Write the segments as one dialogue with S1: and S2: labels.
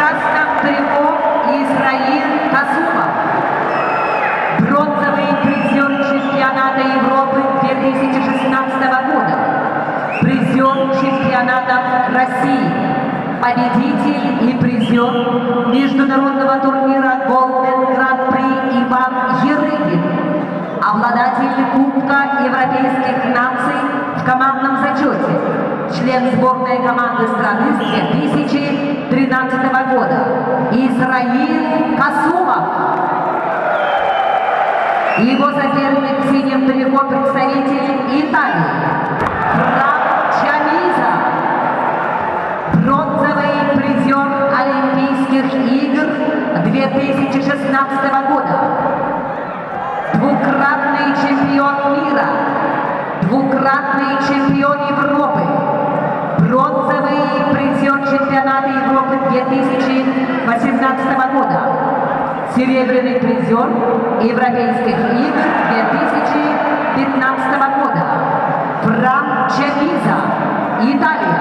S1: красном трико Исраил Касумов. Бронзовый призер чемпионата Европы 2016 года. Призер чемпионата России. Победитель и призер международного турнира Golden Grand Prix Иван Ерыгин. Обладатель Кубка Европейских наций в командном зачете. Член сборной команды страны с 2013 года. Исраил Касумов. Его соперник в синем трико представитель Италии. Франк Чамиза. Бронзовый призер Олимпийских игр 2016 года. Двукратный чемпион мира. Двукратный чемпион Европы. Бронзовый призер чемпионата Европы 2018 года. Серебряный призер Европейских игр 2015 года. Франк Чамиза, Италия.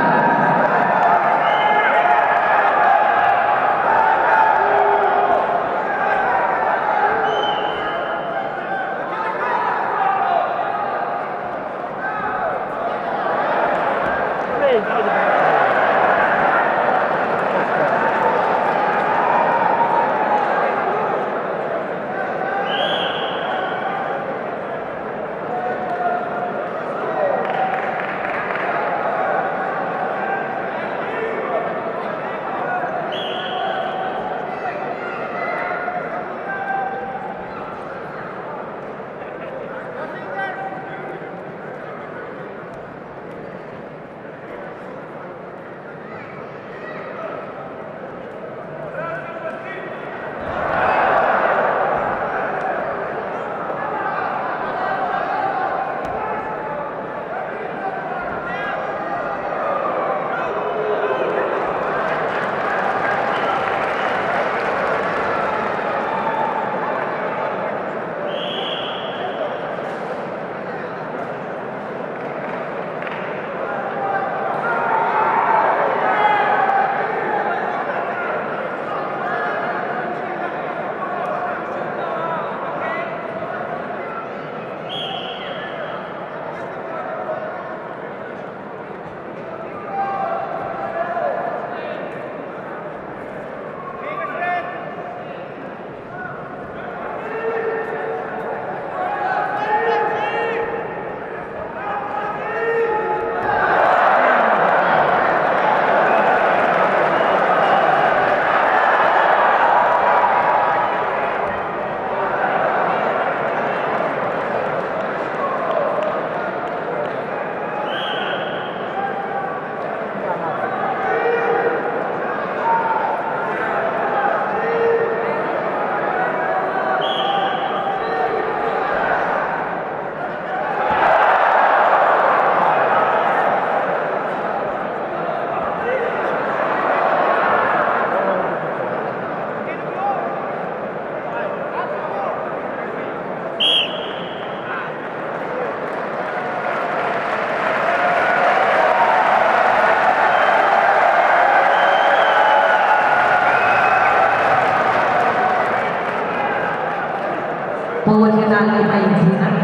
S1: Полуфинальный поединок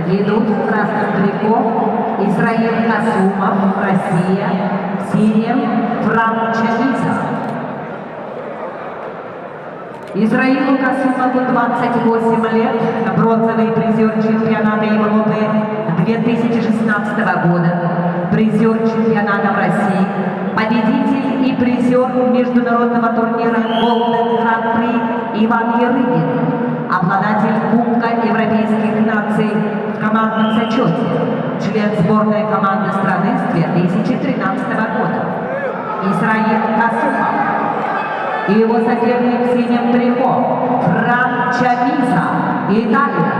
S1: ведут в красном трико Исраил Касумов, Россия, в синем Франк Чамиза. Исраилу Касумову 28 лет, бронзовый призер чемпионата Европы 2016 года, призер чемпионата России, победитель и призер международного турнира Golden Grand Prix Иван Ерыгин. Обладатель Кубка Европейских наций в командном зачете. Член сборной команды страны с 2013 года. Исраил Касумов. И его соперник в синем трико Франк Чамиза, Италия.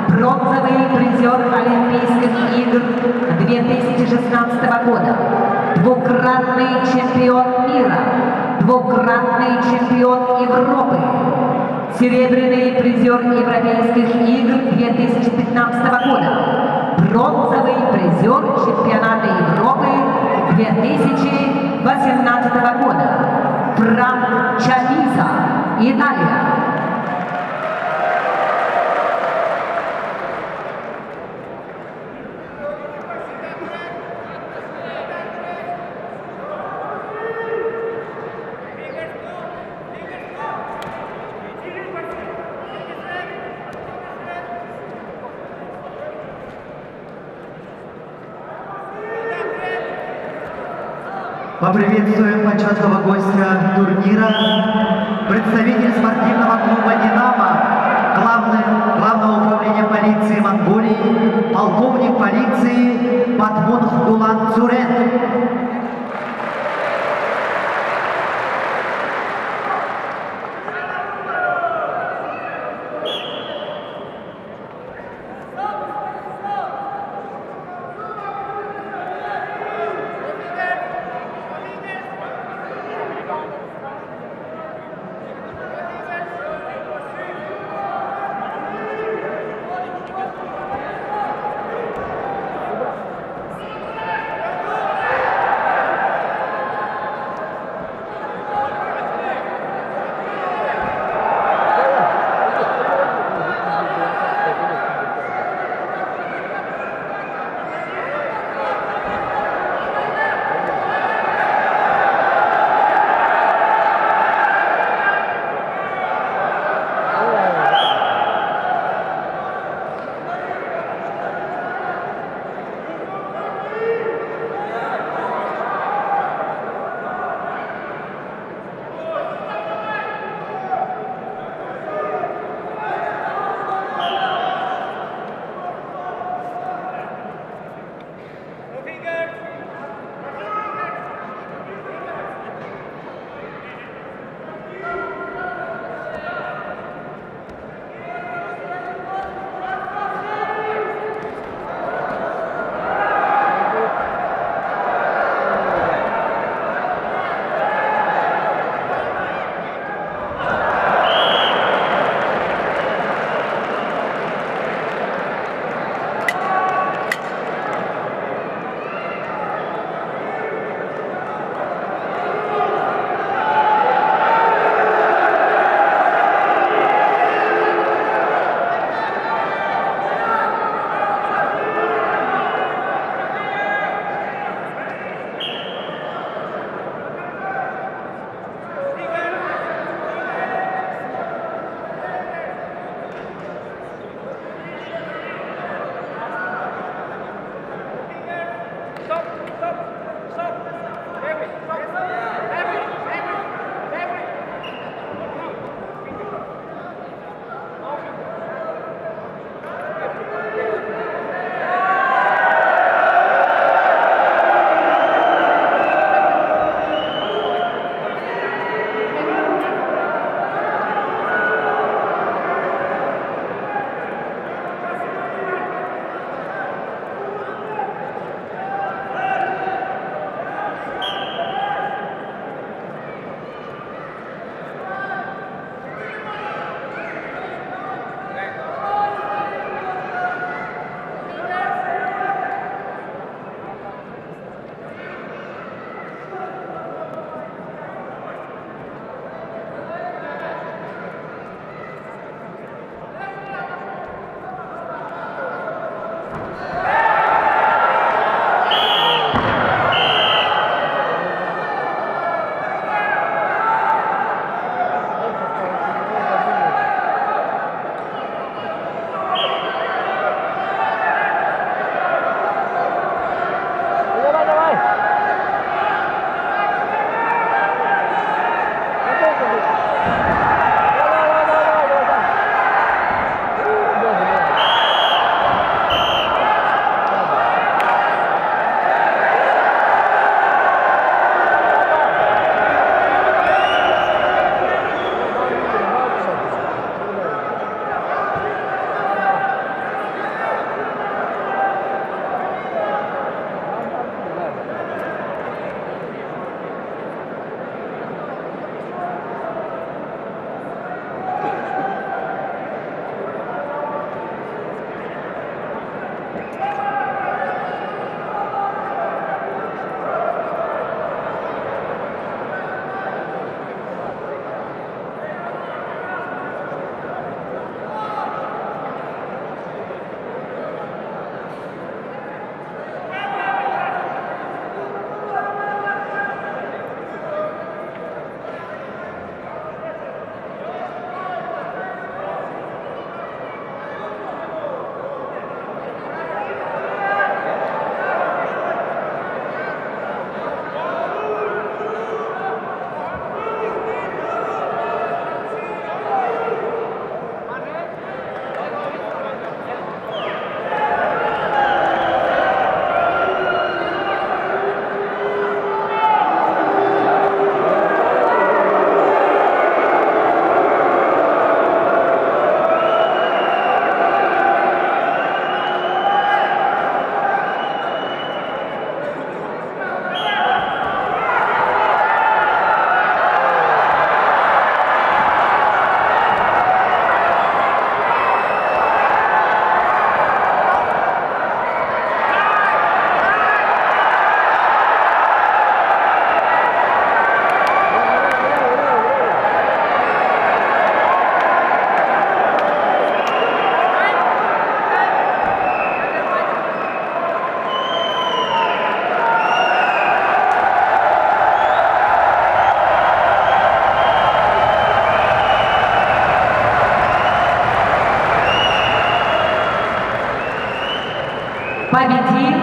S1: Бронзовый призер Олимпийских игр 2016 года. Двукратный чемпион мира. Двукратный чемпион Европы. Серебряный призер Европейских игр 2015 года. Бронзовый призер чемпионата Европы 2018 года. Франчавиза, Италия.
S2: Поприветствуем почетного гостя турнира, представитель спортивного клуба «Динамо», главного управления полиции Монголии, полковник полиции Батмун Гулан Цурен.
S1: победил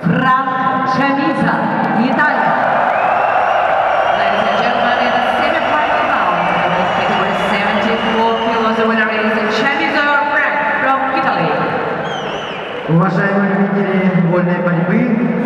S1: Франк Чамиза, Италия.
S3: Ladies and gentlemen, in the semi-final round of this category 74 kilos, the winner is Chamizo Frank from Italy.
S2: Уважаемые любители вольной борьбы,